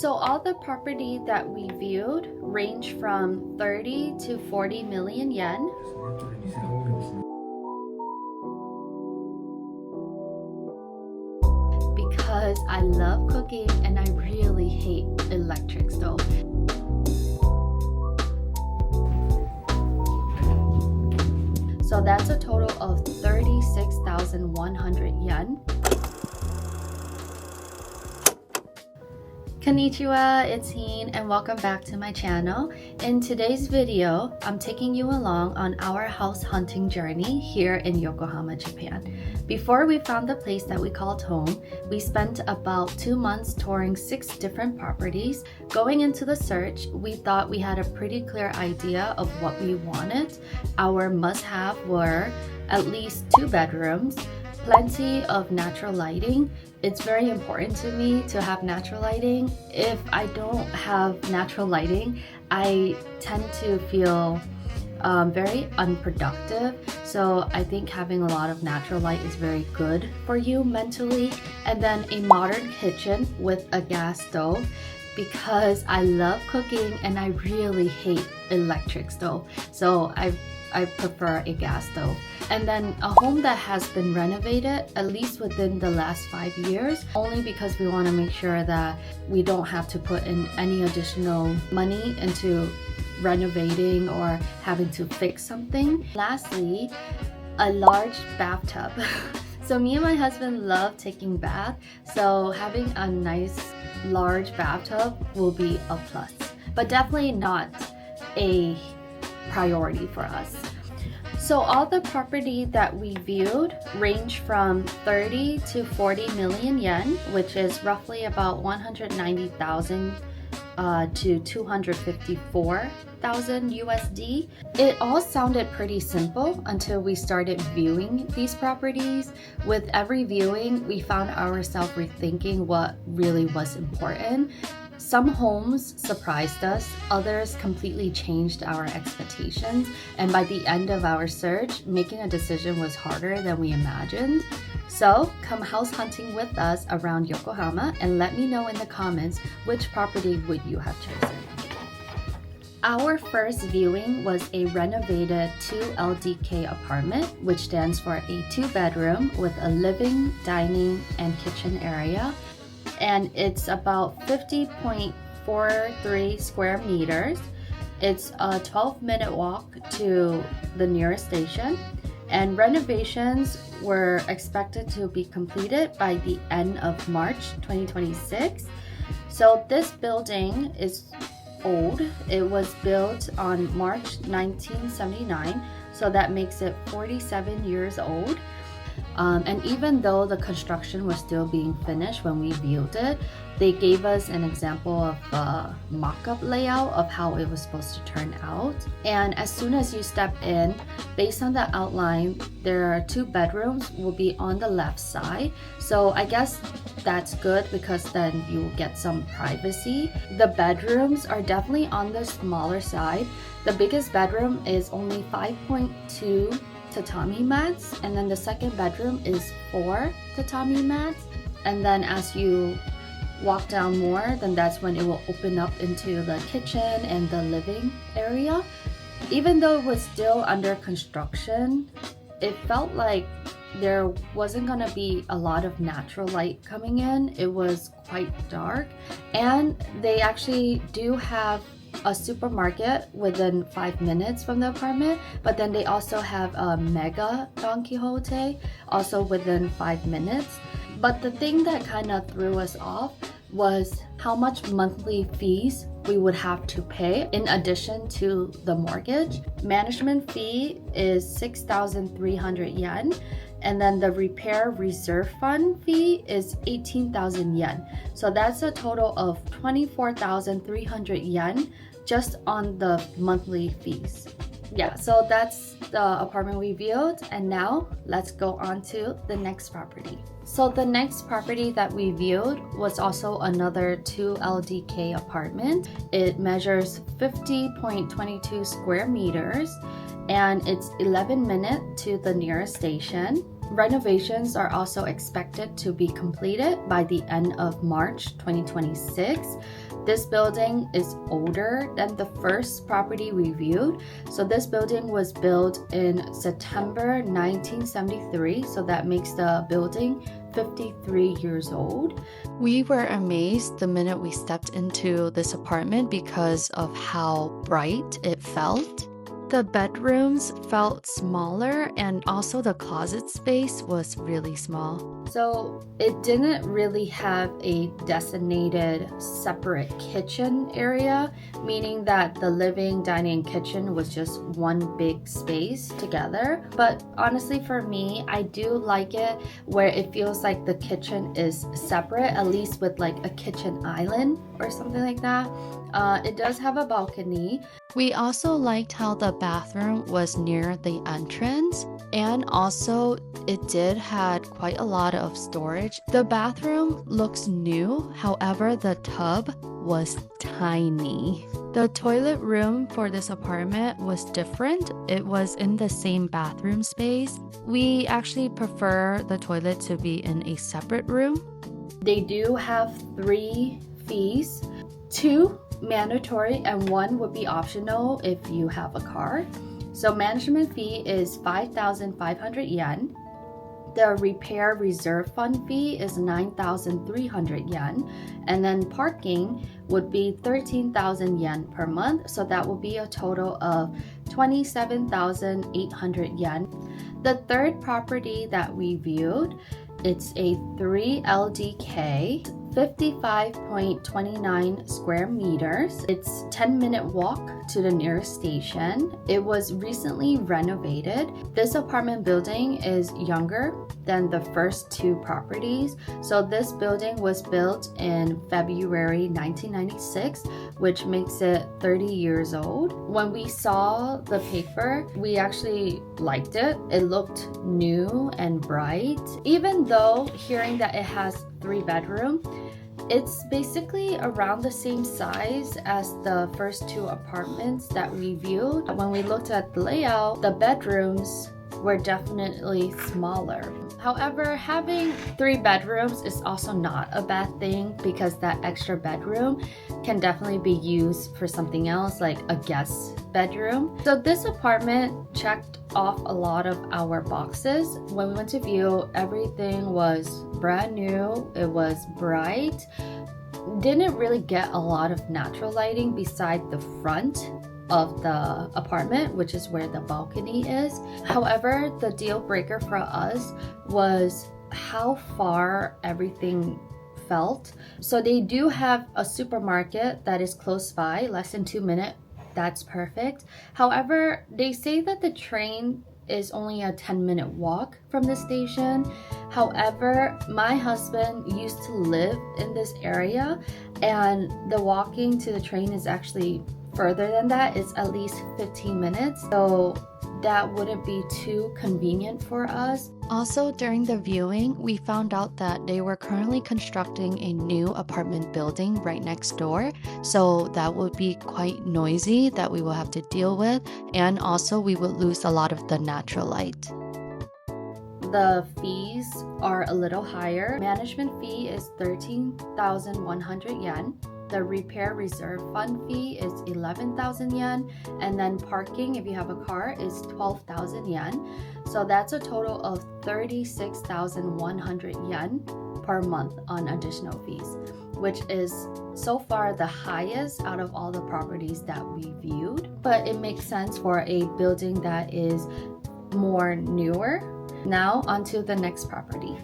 So all the property that we viewed range from 30 to 40 million yen. Because I love cooking and I really hate electric stove. So that's a total of 36,100 yen. Konnichiwa, it's Heen and welcome back to my channel. In today's video, I'm taking you along on our house hunting journey here in Yokohama, Japan. Before we found the place that we called home, we spent about 2 months touring 6 different properties. Going into the search, we thought we had a pretty clear idea of what we wanted. Our must-have were at least 2 bedrooms, plenty of natural lighting. It's very important to me to have natural lighting. If I don't have natural lighting, I tend to feel very unproductive. So I think having a lot of natural light is very good for you mentally. And then a modern kitchen with a gas stove, because I love cooking and I really hate electric stove. So I prefer a gas stove. And then a home that has been renovated at least within the last 5 years, only because we want to make sure that we don't have to put in any additional money into renovating or having to fix something. Lastly, a large bathtub. So me and my husband love taking baths, so having a nice large bathtub will be a plus, but definitely not a priority for us. So all the property that we viewed range from 30 to 40 million yen, which is roughly about 190,000 to 254,000 USD. It all sounded pretty simple until we started viewing these properties. With every viewing, we found ourselves rethinking what really was important. Some homes surprised us, others completely changed our expectations, and by the end of our search, making a decision was harder than we imagined. So come house hunting with us around Yokohama and let me know in the comments which property would you have chosen. Our first viewing was a renovated 2 LDK apartment, which stands for a 2-bedroom with a living, dining, and kitchen area. And it's about 50.43 square meters. It's a 12-minute walk to the nearest station, and renovations were expected to be completed by the end of March 2026. So this building is old. It was built on March 1979, so that makes it 47 years old. And even though the construction was still being finished when we viewed it, they gave us an example of a mock-up layout of how it was supposed to turn out. And as soon as you step in, based on the outline, there are 2 bedrooms will be on the left side. So I guess that's good because then you get some privacy. The bedrooms are definitely on the smaller side. The biggest bedroom is only 5.2 tatami mats, and then the second bedroom is 4 tatami mats, and then as you walk down more, then that's when it will open up into the kitchen and the living area. Even though it was still under construction, it felt like there wasn't gonna be a lot of natural light coming in. It was quite dark, and they actually do have a supermarket within 5 minutes from the apartment, but then they also have a mega Don Quijote also within 5 minutes. But the thing that kind of threw us off was how much monthly fees we would have to pay in addition to the mortgage. Management fee is 6,300 yen, and then the repair reserve fund fee is 18,000 yen. So that's a total of 24,300 yen just on the monthly fees. Yeah, so that's the apartment we viewed, and now let's go on to the next property. So the next property that we viewed was also another 2 LDK apartment. It measures 50.22 square meters and it's 11 minutes to the nearest station. Renovations are also expected to be completed by the end of March 2026. This building is older than the first property we viewed. So this building was built in September 1973. So that makes the building 53 years old. We were amazed the minute we stepped into this apartment because of how bright it felt. The bedrooms felt smaller and also the closet space was really small. So it didn't really have a designated separate kitchen area, meaning that the living, dining, and kitchen was just one big space together. But honestly, for me, I do like it where it feels like the kitchen is separate, at least with like a kitchen island or something like that. It does have a balcony. We also liked how the bathroom was near the entrance, and also it did had quite a lot of storage. The bathroom looks new, however the tub was tiny. The toilet room for this apartment was different. It was in the same bathroom space. We actually prefer the toilet to be in a separate room. They do have 3 fees, 2 mandatory and 1 would be optional if you have a car. So management fee is 5,500 yen. The repair reserve fund fee is 9,300 yen. And then parking would be 13,000 yen per month. So that will be a total of 27,800 yen. The third property that we viewed, it's a 3 LDK, 55.29 square meters. It's 10-minute walk to the nearest station. It was recently renovated. This apartment building is younger than the first 2 properties. So this building was built in February 1996, which makes it 30 years old. When we saw the paper, we actually liked it. It looked new and bright. Even though hearing that it has 3 bedrooms, it's basically around the same size as the first 2 apartments that we viewed. When we looked at the layout, the bedrooms were definitely smaller. However, having 3 bedrooms is also not a bad thing because that extra bedroom can definitely be used for something else like a guest bedroom. So this apartment checked off a lot of our boxes. When we went to view, everything was brand new. It was bright. Didn't really get a lot of natural lighting beside the front of the apartment, which is where the balcony is. However, the deal breaker for us was how far everything felt. So they do have a supermarket that is close by, less than 2 minutes. That's perfect. However, they say that the train is only a 10-minute walk from the station. However, my husband used to live in this area and the walking to the train is actually further than that. It's at least 15 minutes. So that wouldn't be too convenient for us. Also, during the viewing, we found out that they were currently constructing a new apartment building right next door. So that would be quite noisy that we will have to deal with. And also we would lose a lot of the natural light. The fees are a little higher. Management fee is 13,100 yen. The repair reserve fund fee is 11,000 yen, and then parking, if you have a car, is 12,000 yen. So that's a total of 36,100 yen per month on additional fees, which is so far the highest out of all the properties that we viewed. But it makes sense for a building that is more newer. Now onto the next property.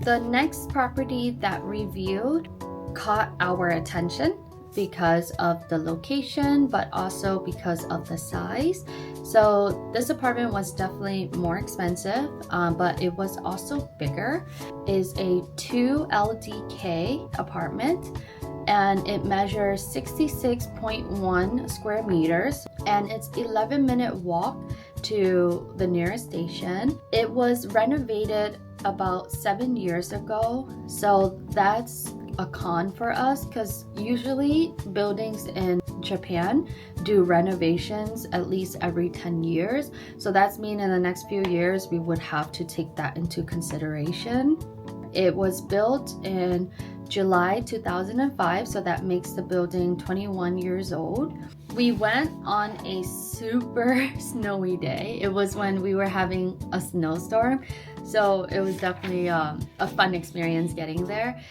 The next property that we viewed caught our attention because of the location, but also because of the size. So this apartment was definitely more expensive, but it was also bigger. It's a 2 LDK apartment and it measures 66.1 square meters and it's 11-minute walk to the nearest station. It was renovated about 7 years ago, so that's a con for us because usually buildings in Japan do renovations at least every 10 years. So that's mean in the next few years we would have to take that into consideration. It was built in July 2005, so that makes the building 21 years old. We went on a super snowy day. It was when we were having a snowstorm, so it was definitely a fun experience getting there.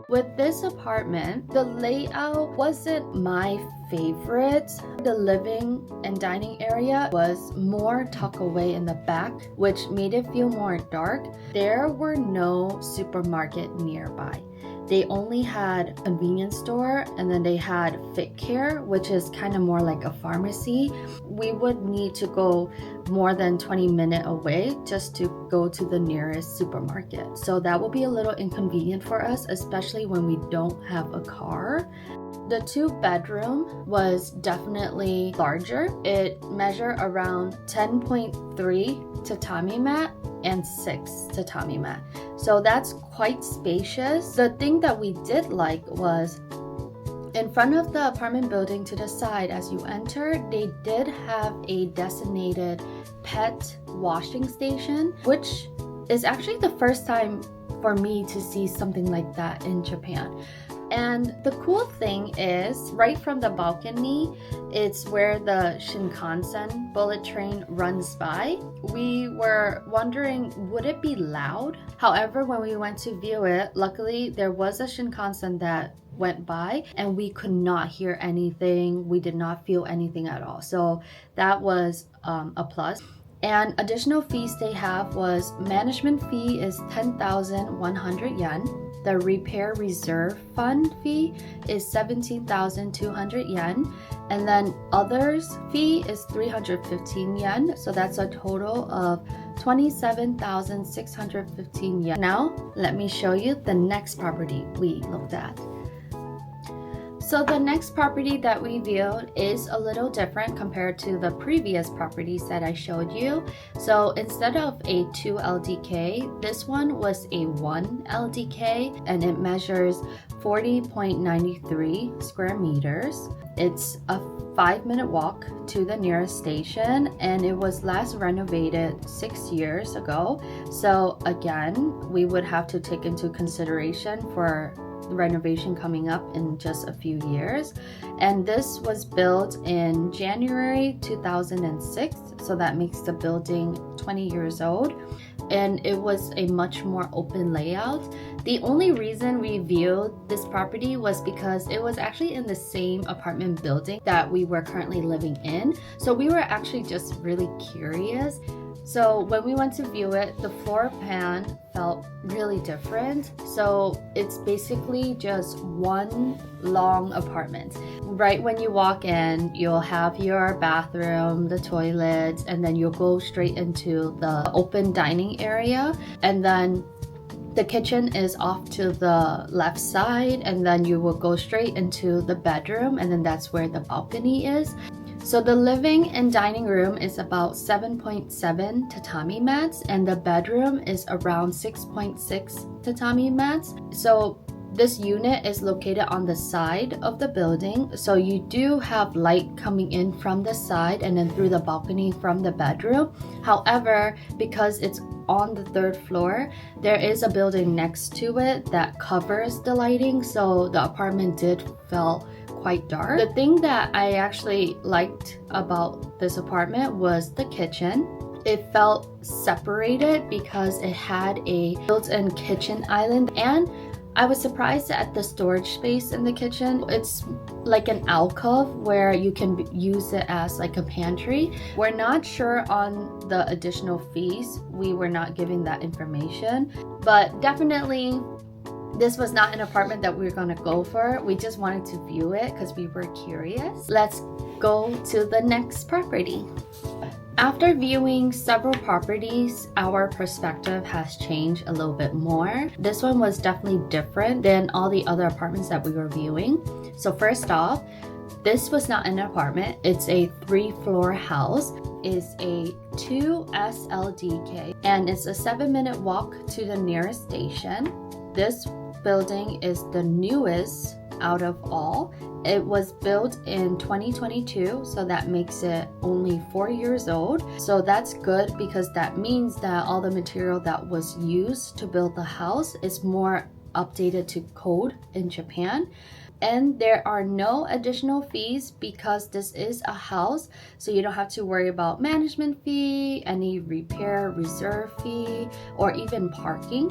With this apartment, the layout wasn't my favorite. The living and dining area was more tucked away in the back, which made it feel more dark. There were no supermarket nearby. They only had a convenience store, and then they had Fit Care, which is kind of more like a pharmacy. We would need to go more than 20 minutes away just to go to the nearest supermarket. So that will be a little inconvenient for us, especially when we don't have a car. The 2-bedroom was definitely larger. It measured around 10.3 tatami mat and 6 tatami mat. So that's quite spacious. The thing that we did like was in front of the apartment building to the side as you enter, they did have a designated pet washing station, which is actually the first time for me to see something like that in Japan. And the cool thing is, right from the balcony, it's where the Shinkansen bullet train runs by. We were wondering, would it be loud? However, when we went to view it, luckily there was a Shinkansen that went by and we could not hear anything. We did not feel anything at all. So that was a plus. And additional fees they have was management fee is 10,100 yen. The repair reserve fund fee is 17,200 yen. And then others fee is 315 yen. So that's a total of 27,615 yen. Now, let me show you the next property we looked at. So the next property that we viewed is a little different compared to the previous properties that I showed you. So instead of a 2 LDK, this one was a 1 LDK and it measures 40.93 square meters. It's a 5-minute walk to the nearest station and it was last renovated 6 years ago. So again, we would have to take into consideration for renovation coming up in just a few years. And this was built in January 2006, so that makes the building 20 years old. And it was a much more open layout. The only reason we viewed this property was because it was actually in the same apartment building that we were currently living in. So we were actually just really curious. So when we went to view it, the floor plan felt really different. So it's basically just one long apartment. Right when you walk in, you'll have your bathroom, the toilets, and then you'll go straight into the open dining area. And then the kitchen is off to the left side, and then you will go straight into the bedroom, and then that's where the balcony is. So the living and dining room is about 7.7 tatami mats and the bedroom is around 6.6 tatami mats. So this unit is located on the side of the building. So you do have light coming in from the side and then through the balcony from the bedroom. However, because it's on the 3rd floor, there is a building next to it that covers the lighting. So the apartment did feel quite dark. The thing that I actually liked about this apartment was the kitchen. It felt separated because it had a built-in kitchen island, and I was surprised at the storage space in the kitchen. It's like an alcove where you can use it as like a pantry. We're not sure on the additional fees. We were not given that information, but definitely this was not an apartment that we were gonna go for. We just wanted to view it because we were curious. Let's go to the next property. After viewing several properties, our perspective has changed a little bit more. This one was definitely different than all the other apartments that we were viewing. So first off, this was not an apartment. It's a 3-floor house. It's a 2 SLDK and it's a 7-minute walk to the nearest station. This building is the newest out of all. It was built in 2022, so that makes it only 4 years old. So that's good because that means that all the material that was used to build the house is more updated to code in Japan. And there are no additional fees because this is a house, so you don't have to worry about management fee, any repair reserve fee, or even parking.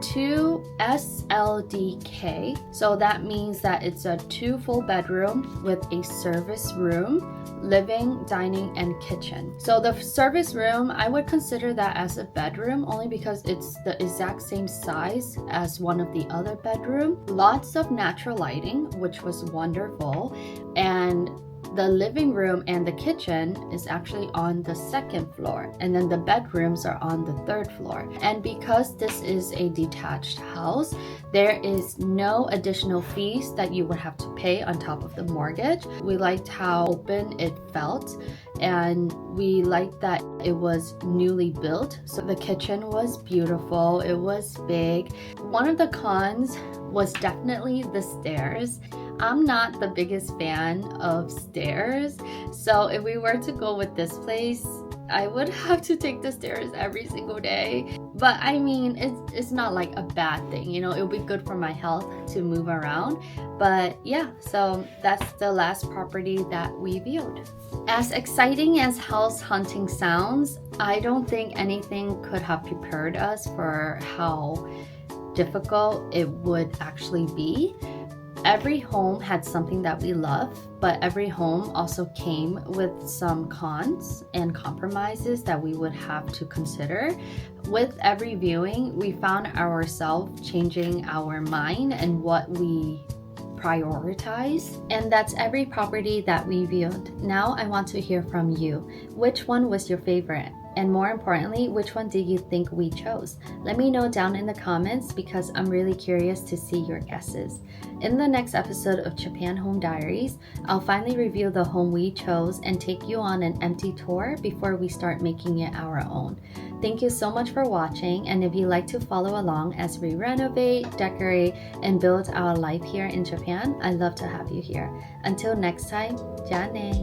2 SLDK, so that means that it's a 2 full bedroom with a service room, living, dining, and kitchen. So the service room, I would consider that as a bedroom only because it's the exact same size as one of the other bedroom. Lots of natural lighting, which was wonderful, and the living room and the kitchen is actually on the 2nd floor, and then the bedrooms are on the 3rd floor. And because this is a detached house, there is no additional fees that you would have to pay on top of the mortgage. We liked how open it felt, and we liked that it was newly built. So the kitchen was beautiful, it was big. One of the cons was definitely the stairs. I'm not the biggest fan of stairs, so if we were to go with this place, I would have to take the stairs every single day. But I mean, it's not like a bad thing, you know, it'll be good for my health to move around. But yeah, so that's the last property that we viewed. As exciting as house hunting sounds, I don't think anything could have prepared us for how difficult it would actually be. Every home had something that we love, but every home also came with some cons and compromises that we would have to consider. With every viewing, we found ourselves changing our mind and what we prioritize. And that's every property that we viewed. Now I want to hear from you. Which one was your favorite? And more importantly, which one do you think we chose? Let me know down in the comments because I'm really curious to see your guesses. In the next episode of Japan Home Diaries, I'll finally review the home we chose and take you on an empty tour before we start making it our own. Thank you so much for watching, and if you'd like to follow along as we renovate, decorate, and build our life here in Japan, I'd love to have you here. Until next time, ja ne!